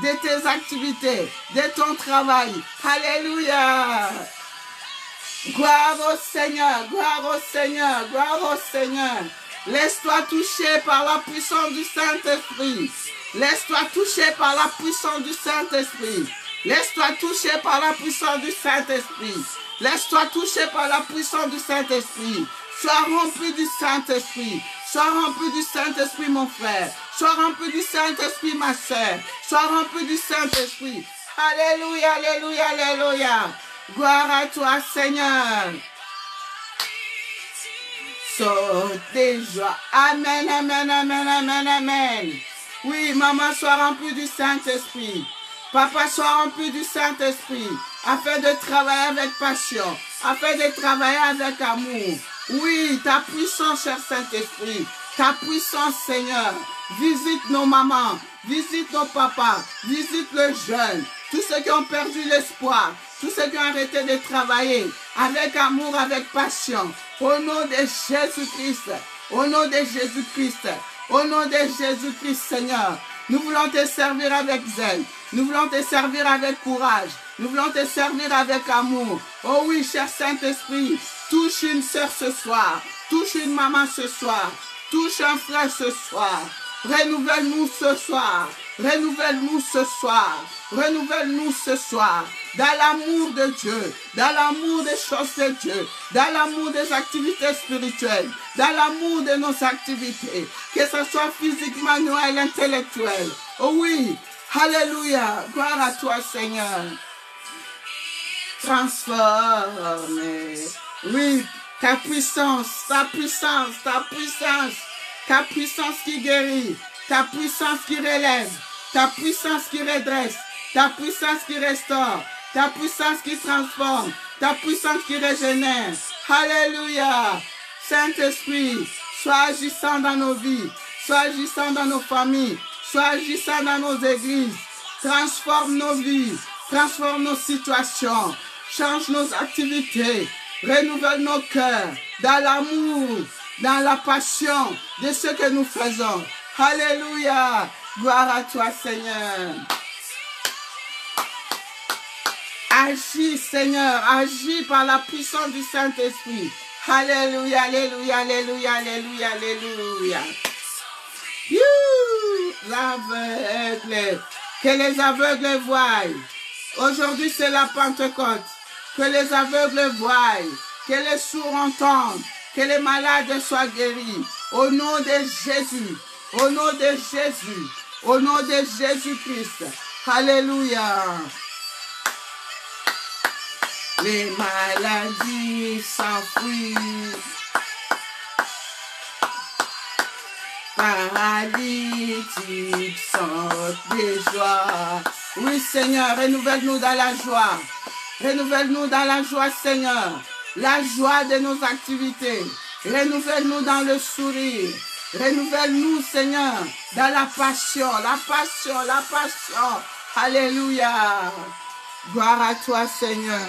de tes activités, de ton travail. Alléluia. Gloire au Seigneur, gloire au Seigneur, gloire au Seigneur. Laisse-toi toucher par la puissance du Saint-Esprit. Laisse-toi toucher par la puissance du Saint-Esprit. Laisse-toi toucher par la puissance du Saint-Esprit. Laisse-toi toucher par la puissance du Saint-Esprit. Sois rempli du Saint-Esprit. Sois rempli du Saint-Esprit, mon frère. Sois rempli du Saint-Esprit, ma soeur. Sois rempli du Saint-Esprit. Alléluia, alléluia, alléluia. Gloire à toi, Seigneur. Saute de joie. Amen, amen, amen, amen, amen. Oui, maman, sois rempli du Saint-Esprit. Papa, sois rempli du Saint-Esprit. Afin de travailler avec passion. Afin de travailler avec amour. Oui, ta puissance, cher Saint-Esprit. Ta puissance, Seigneur. Visite nos mamans. Visite nos papas. Visite les jeunes. Tous ceux qui ont perdu l'espoir. Tous ceux qui ont arrêté de travailler. Avec amour, avec passion. Au nom de Jésus-Christ. Au nom de Jésus-Christ. Au nom de Jésus-Christ, Seigneur. Nous voulons te servir avec zèle. Nous voulons te servir avec courage. Nous voulons te servir avec amour. Oh oui, cher Saint-Esprit, touche une sœur ce soir. Touche une maman ce soir. Touche un frère ce soir. Renouvelle-nous ce soir. Renouvelle-nous ce soir. Renouvelle-nous ce soir. Dans l'amour de Dieu. Dans l'amour des choses de Dieu. Dans l'amour des activités spirituelles. Dans l'amour de nos activités. Que ce soit physiquement, manuel, intellectuel. Oh oui. Alléluia. Gloire à toi, Seigneur. Transforme. Oui. Ta puissance. Ta puissance. Ta puissance. Ta puissance qui guérit. Ta puissance qui relève. Ta puissance qui redresse. Ta puissance qui restaure. Ta puissance qui transforme. Ta puissance qui régénère. Alléluia. Saint-Esprit, sois agissant dans nos vies. Sois agissant dans nos familles. Sois agissant dans nos églises. Transforme nos vies. Transforme nos situations. Change nos activités. Renouvelle nos cœurs dans l'amour, dans la passion de ce que nous faisons. Alléluia. Gloire à toi, Seigneur. Agis, Seigneur, agis par la puissance du Saint-Esprit. Alléluia, alléluia, alléluia, alléluia, alléluia. L'aveugle, que les aveugles voient. Aujourd'hui, c'est la Pentecôte. Que les aveugles voient, que les sourds entendent, que les malades soient guéris. Au nom de Jésus, au nom de Jésus, au nom de Jésus-Christ. Alléluia. Les maladies s'enfuient. Paralytiques sortent de joie. Oui, Seigneur, renouvelle-nous dans la joie. Renouvelle-nous dans la joie, Seigneur. La joie de nos activités. Renouvelle-nous dans le sourire. Renouvelle-nous, Seigneur, dans la passion, la passion, la passion. Alléluia. Gloire à toi, Seigneur.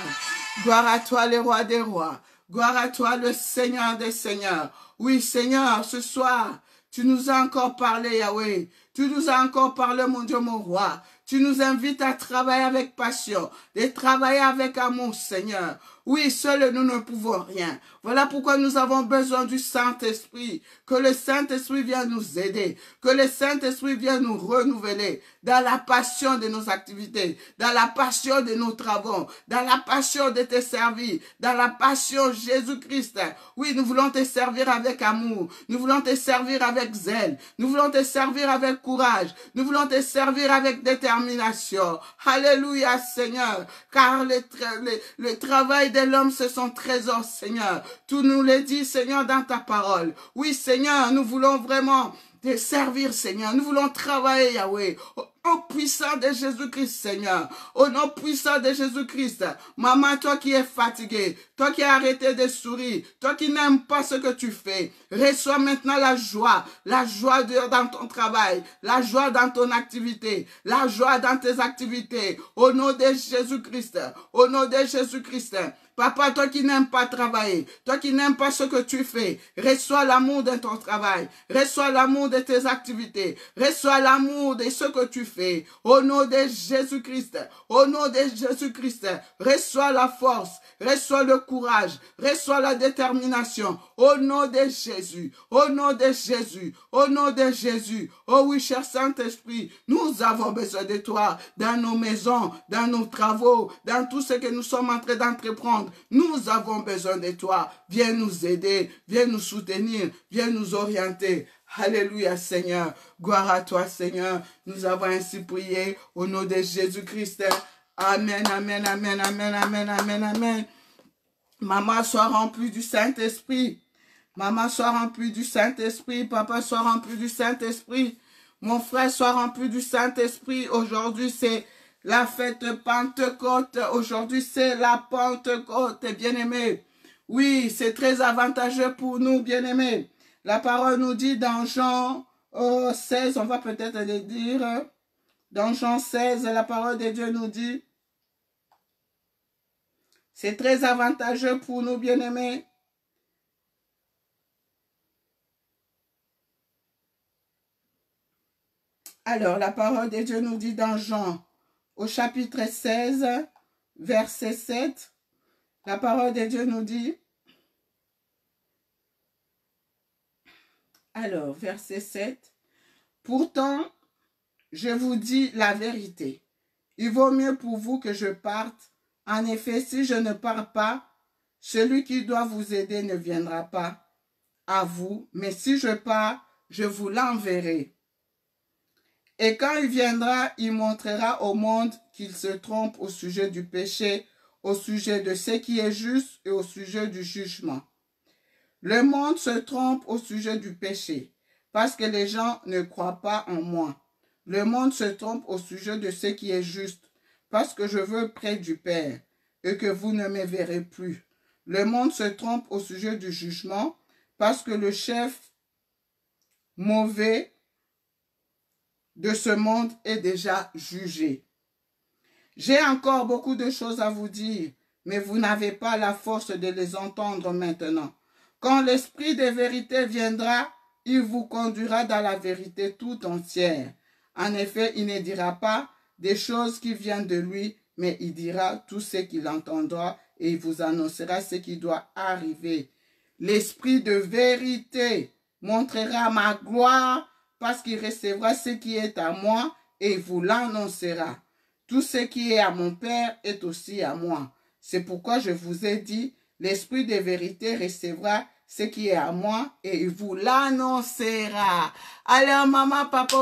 Gloire à toi, le roi des rois. Gloire à toi, le Seigneur des seigneurs. Oui, Seigneur, ce soir, tu nous as encore parlé, Yahweh. Tu nous as encore parlé, mon Dieu, mon roi. Tu nous invites à travailler avec passion, de travailler avec amour, Seigneur. Oui, seuls nous ne pouvons rien. Voilà pourquoi nous avons besoin du Saint-Esprit. Que le Saint-Esprit vienne nous aider. Que le Saint-Esprit vienne nous renouveler dans la passion de nos activités, dans la passion de nos travaux, dans la passion de te servir, dans la passion Jésus-Christ. Oui, nous voulons te servir avec amour. Nous voulons te servir avec zèle. Nous voulons te servir avec courage. Nous voulons te servir avec détermination. Alléluia, Seigneur. Car le travail de l'homme, c'est son trésor, Seigneur. Tu nous le dis, Seigneur, dans ta parole. Oui, Seigneur, nous voulons vraiment te servir, Seigneur. Nous voulons travailler, Yahweh. Au nom puissant de Jésus-Christ, Seigneur. Au nom puissant de Jésus-Christ. Maman, toi qui es fatiguée, toi qui as arrêté de sourire, toi qui n'aimes pas ce que tu fais, reçois maintenant la joie dans ton travail, la joie dans ton activité, la joie dans tes activités. Au nom de Jésus-Christ. Au nom de Jésus-Christ. Papa, toi qui n'aimes pas travailler, toi qui n'aimes pas ce que tu fais, reçois l'amour de ton travail, reçois l'amour de tes activités, reçois l'amour de ce que tu fais. Au nom de Jésus-Christ, au nom de Jésus-Christ, reçois la force, reçois le courage, reçois la détermination. Au nom de Jésus, au nom de Jésus, au nom de Jésus. Oh oui, cher Saint-Esprit, nous avons besoin de toi dans nos maisons, dans nos travaux, dans tout ce que nous sommes en train d'entreprendre. Nous avons besoin de toi. Viens nous aider, viens nous soutenir, viens nous orienter. Alléluia, Seigneur. Gloire à toi, Seigneur. Nous avons ainsi prié au nom de Jésus-Christ. Amen, amen, amen, amen, amen, amen, amen. Maman, sois remplie du Saint-Esprit. Maman, sois remplie du Saint-Esprit. Papa, sois rempli du Saint-Esprit. Mon frère, sois rempli du Saint-Esprit. Aujourd'hui, c'est la fête Pentecôte. Aujourd'hui, c'est la Pentecôte, bien-aimés. Oui, c'est très avantageux pour nous, bien-aimés. La parole nous dit dans Jean 16, on va peut-être le dire. Dans Jean 16, la parole de Dieu nous dit, c'est très avantageux pour nous, bien-aimés. Alors, la parole de Dieu nous dit dans Jean, au chapitre 16, verset 7, la parole de Dieu nous dit, alors, verset 7, pourtant, je vous dis la vérité. Il vaut mieux pour vous que je parte. En effet, si je ne pars pas, celui qui doit vous aider ne viendra pas à vous, mais si je pars, je vous l'enverrai. Et quand il viendra, il montrera au monde qu'il se trompe au sujet du péché, au sujet de ce qui est juste et au sujet du jugement. Le monde se trompe au sujet du péché, parce que les gens ne croient pas en moi. Le monde se trompe au sujet de ce qui est juste, parce que je veux près du Père, et que vous ne me verrez plus. Le monde se trompe au sujet du jugement, parce que le chef mauvais de ce monde est déjà jugé. J'ai encore beaucoup de choses à vous dire, mais vous n'avez pas la force de les entendre maintenant. Quand l'Esprit de vérité viendra, il vous conduira dans la vérité tout entière. En effet, il ne dira pas des choses qui viennent de lui, mais il dira tout ce qu'il entendra et il vous annoncera ce qui doit arriver. L'Esprit de vérité montrera ma gloire parce qu'il recevra ce qui est à moi et il vous l'annoncera. Tout ce qui est à mon Père est aussi à moi. C'est pourquoi je vous ai dit, l'Esprit de vérité recevra ce qui est à moi et il vous l'annoncera. Alors, maman, papa,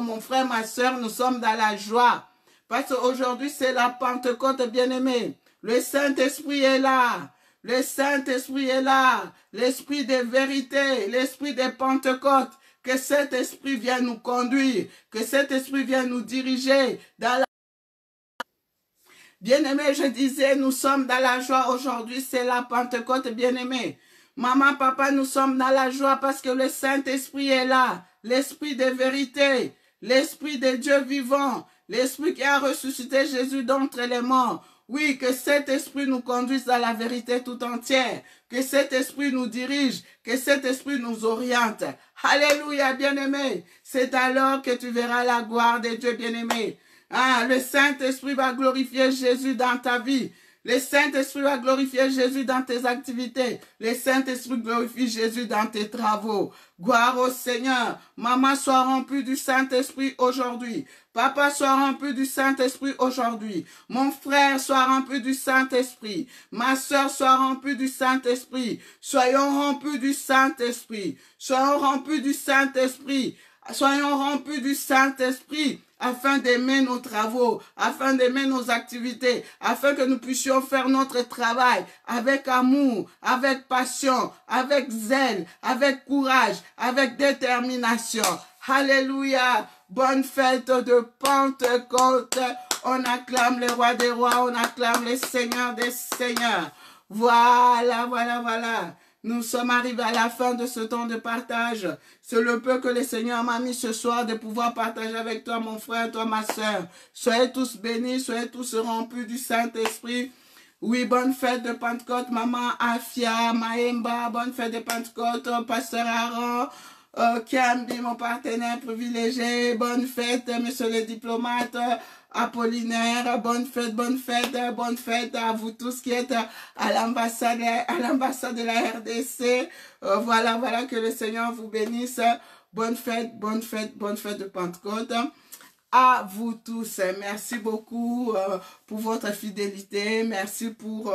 mon frère, ma soeur, nous sommes dans la joie. Parce qu'aujourd'hui, c'est la Pentecôte, bien-aimé. Le Saint-Esprit est là. Le Saint-Esprit est là. L'Esprit de vérité, l'Esprit de Pentecôte. Que cet Esprit vienne nous conduire. Que cet Esprit vienne nous diriger dans la... Bien-aimé, je disais, nous sommes dans la joie aujourd'hui, c'est la Pentecôte, bien-aimé. Maman, papa, nous sommes dans la joie parce que le Saint-Esprit est là. L'Esprit de vérité, l'Esprit de Dieu vivant, l'Esprit qui a ressuscité Jésus d'entre les morts. Oui, que cet Esprit nous conduise à la vérité tout entière. Que cet Esprit nous dirige, que cet Esprit nous oriente. Alléluia, bien-aimé. C'est alors que tu verras la gloire de Dieu, bien-aimé. Ah, le Saint-Esprit va glorifier Jésus dans ta vie. Le Saint-Esprit va glorifier Jésus dans tes activités. Le Saint-Esprit glorifie Jésus dans tes travaux. Gloire au Seigneur. Maman, sois remplie du Saint-Esprit aujourd'hui. Papa, sois rempli du Saint-Esprit aujourd'hui. Mon frère, sois rempli du Saint-Esprit. Ma soeur, sois remplie du Saint-Esprit. Soyons remplis du Saint-Esprit. Soyons remplis du Saint-Esprit. Soyons remplis du Saint-Esprit afin d'aimer nos travaux, afin d'aimer nos activités, afin que nous puissions faire notre travail avec amour, avec passion, avec zèle, avec courage, avec détermination. Alléluia! Bonne fête de Pentecôte. On acclame le roi des rois, on acclame le Seigneur des seigneurs. Voilà, voilà, voilà. Nous sommes arrivés à la fin de ce temps de partage. C'est le peu que le Seigneur m'a mis ce soir de pouvoir partager avec toi, mon frère, toi, ma soeur. Soyez tous bénis, soyez tous remplis du Saint-Esprit. Oui, bonne fête de Pentecôte, maman Afia, Maemba, bonne fête de Pentecôte, pasteur Aaron, Kiambi, mon partenaire privilégié, bonne fête, monsieur le diplomate, Apollinaire, bonne fête à vous tous qui êtes à l'ambassade de la RDC. Voilà, voilà, que le Seigneur vous bénisse. Bonne fête de Pentecôte. À vous tous, merci beaucoup pour votre fidélité, merci pour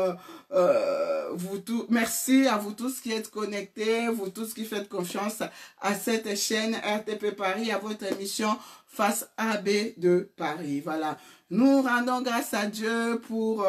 vous tous, merci à vous tous qui êtes connectés, vous tous qui faites confiance à cette chaîne RTP Paris, à votre émission Face AB de Paris. Voilà, nous rendons grâce à Dieu pour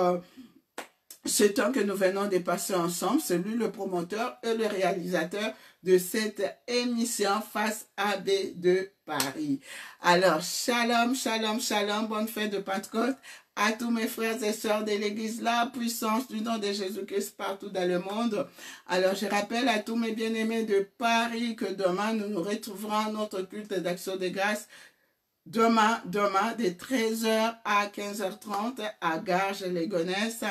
ce temps que nous venons de passer ensemble. C'est lui le promoteur et le réalisateur de cette émission Face AB de Paris. Alors, shalom, shalom, shalom, bonne fête de Pentecôte à tous mes frères et sœurs de l'Église, la puissance du nom de Jésus-Christ partout dans le monde. Alors, je rappelle à tous mes bien-aimés de Paris que demain, nous nous retrouverons à notre culte d'action de grâce. Demain, de 13h à 15h30 à Garges-les-Gonesse,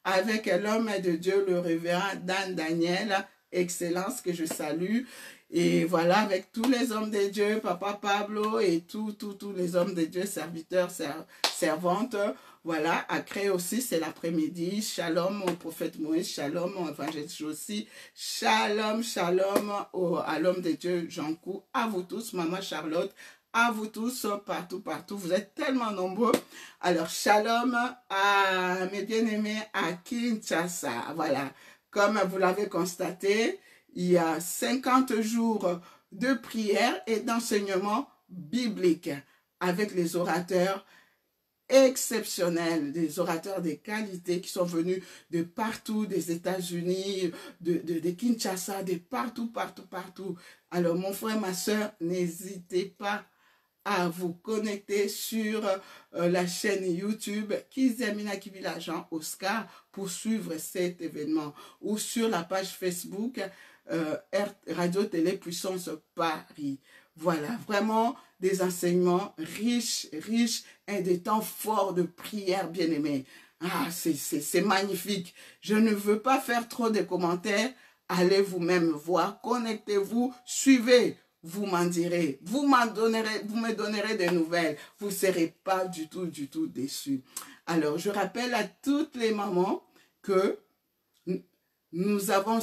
avec l'homme de Dieu, le révérend Dan Daniel, excellence que je salue. Et voilà, avec tous les hommes de Dieu, Papa Pablo et tous les hommes de Dieu, serviteurs, servantes. Voilà, à Cré aussi, c'est l'après-midi. Shalom au prophète Moïse, shalom au évangéliste aussi. Shalom, shalom à l'homme de Dieu, Jean Cou, à vous tous, Maman Charlotte, à vous tous, partout, vous êtes tellement nombreux. Alors, shalom à mes bien-aimés à Kinshasa. Voilà, comme vous l'avez constaté, il y a 50 jours de prière et d'enseignement biblique avec les orateurs exceptionnels, des orateurs de qualité qui sont venus de partout, des États-Unis, de Kinshasa, de partout. Alors, mon frère, ma soeur, n'hésitez pas à vous connecter sur la chaîne YouTube Kizemina Kibila Jean Oscar pour suivre cet événement, ou sur la page Facebook Radio Télé Puissance Paris. Voilà, vraiment des enseignements riches et des temps forts de prière, bien-aimés. Ah, c'est magnifique. Je ne veux pas faire trop de commentaires. Allez vous-même voir, connectez-vous, suivez. Vous m'en direz, vous me donnerez des nouvelles. Vous ne serez pas du tout déçus. Alors, je rappelle à toutes les mamans que nous avons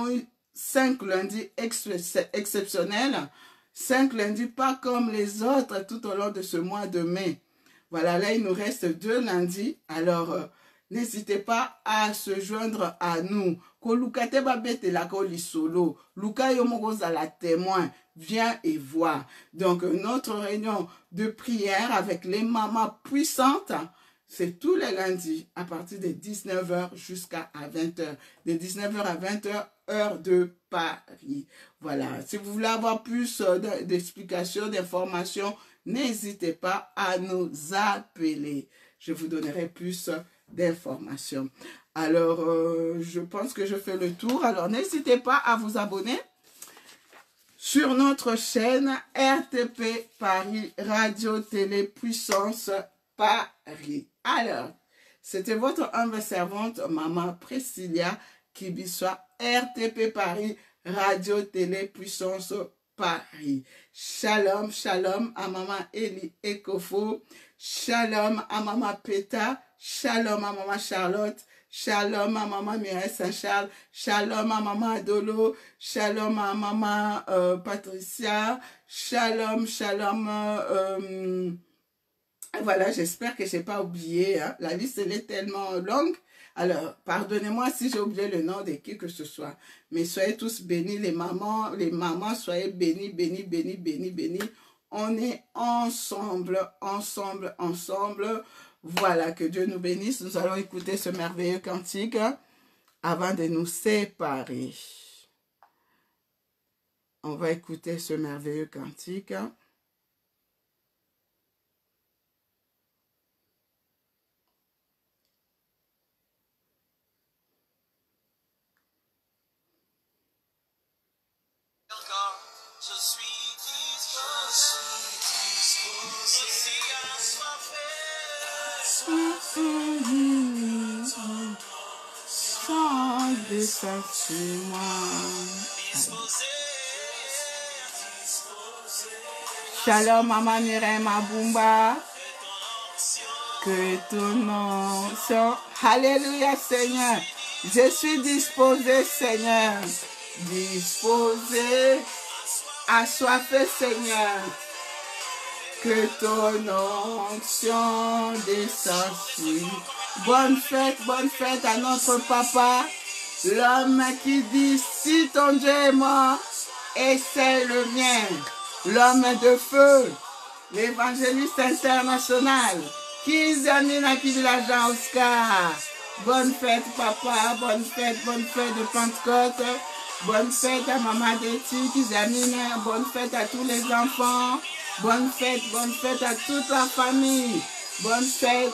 eu 5 lundis exceptionnels. 5 lundis pas comme les autres tout au long de ce mois de mai. Voilà, là, il nous reste 2 lundis. Alors, n'hésitez pas à se joindre à nous. La témoin, viens et vois. Donc, notre réunion de prière avec les mamans puissantes, c'est tous les lundis à partir de 19h jusqu'à 20h. De 19h à 20h, heure de Paris. Voilà. Si vous voulez avoir plus d'explications, d'informations, n'hésitez pas à nous appeler. Je vous donnerai plus d'informations. Alors, je pense que je fais le tour. Alors, n'hésitez pas à vous abonner sur notre chaîne RTP Paris, Radio Télé Puissance Paris. Alors, c'était votre humble servante, Maman Priscilla Kibiswa, RTP Paris, Radio Télé Puissance Paris. Shalom, shalom à Maman Eli Ekofo. Shalom à Maman Peta. Shalom à Maman Charlotte. Shalom à Maman Mireille Saint-Charles. Shalom à Maman Adolo. Shalom à Maman Patricia. Shalom, shalom. Voilà, j'espère que je n'ai pas oublié. Hein. La liste, elle est tellement longue. Alors, pardonnez-moi si j'ai oublié le nom de qui que ce soit. Mais soyez tous bénis, les mamans, soyez bénis, bénis, bénis, bénis, bénis. On est ensemble. Voilà, que Dieu nous bénisse. Nous allons écouter ce merveilleux cantique avant de nous séparer. On va écouter ce merveilleux cantique. Je suis disposé, aussi assoiffé, sans sur moi. Shalom, Maman Mireille Mabumba. Que ton nom soit. Alléluia, Seigneur. Je suis disposé, Seigneur. Disposé, assoiffé, Seigneur. Que ton onction descende sur. Bonne fête à notre papa. L'homme qui dit, si ton Dieu est mort, et c'est le mien. L'homme de feu, l'évangéliste international, Kizanina Kivilajan Oscar. Bonne fête, papa, bonne fête de Pentecôte. Bonne fête à Maman Deti, Kizanina, bonne fête à tous les enfants. Bonne fête à toute la famille. Bonne fête.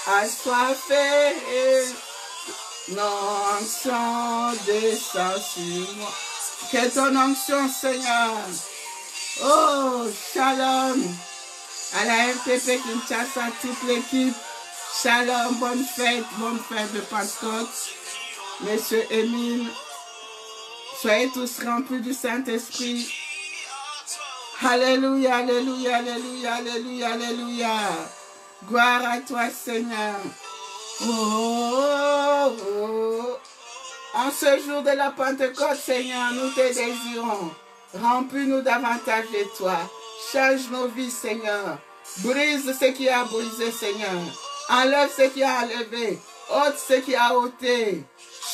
Assoiffé, l'onction descend sur moi. Que ton onction, Seigneur. Oh, shalom. À la RTP Kinshasa, toute l'équipe. Shalom, bonne fête de Pentecôte. Monsieur Émile, soyez tous remplis du Saint-Esprit. Alléluia, alléluia, alléluia, alléluia, alléluia. Gloire à toi, Seigneur. Oh. En ce jour de la Pentecôte, Seigneur, nous te désirons. Remplis-nous davantage de toi. Change nos vies, Seigneur. Brise ce qui a brisé, Seigneur. Enlève ce qui a enlevé. Ôte ce qui a ôté.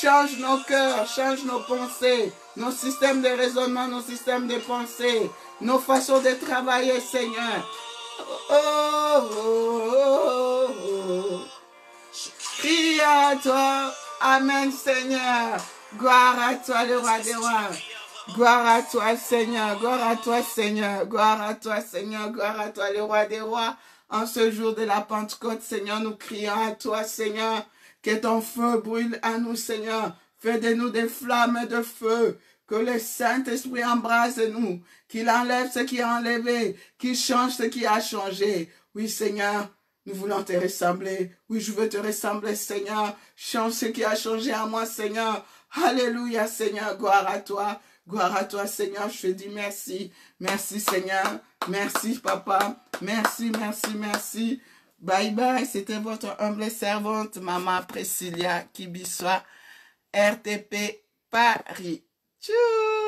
Change nos cœurs, change nos pensées, nos systèmes de raisonnement, nos systèmes de pensée, nos façons de travailler, Seigneur. Crie à toi. Amen, Seigneur. Gloire à toi, le roi des rois. Gloire à toi, Seigneur. Gloire à toi, Seigneur. Gloire à toi, Seigneur. Gloire à toi, le roi des rois. En ce jour de la Pentecôte, Seigneur, nous crions à toi, Seigneur. Que ton feu brûle à nous, Seigneur. Fais de nous des flammes de feu. Que le Saint-Esprit embrasse nous. Qu'il enlève ce qui a enlevé. Qu'il change ce qui a changé. Oui, Seigneur. Nous voulons te ressembler. Oui, je veux te ressembler, Seigneur. Change ce qui a changé en moi, Seigneur. Alléluia, Seigneur. Gloire à toi. Gloire à toi, Seigneur. Je te dis merci. Merci, Seigneur. Merci, Papa. Merci, merci, merci. Bye bye. C'était votre humble servante, Maman Priscilla Kibiswa, RTP Paris. Tchou!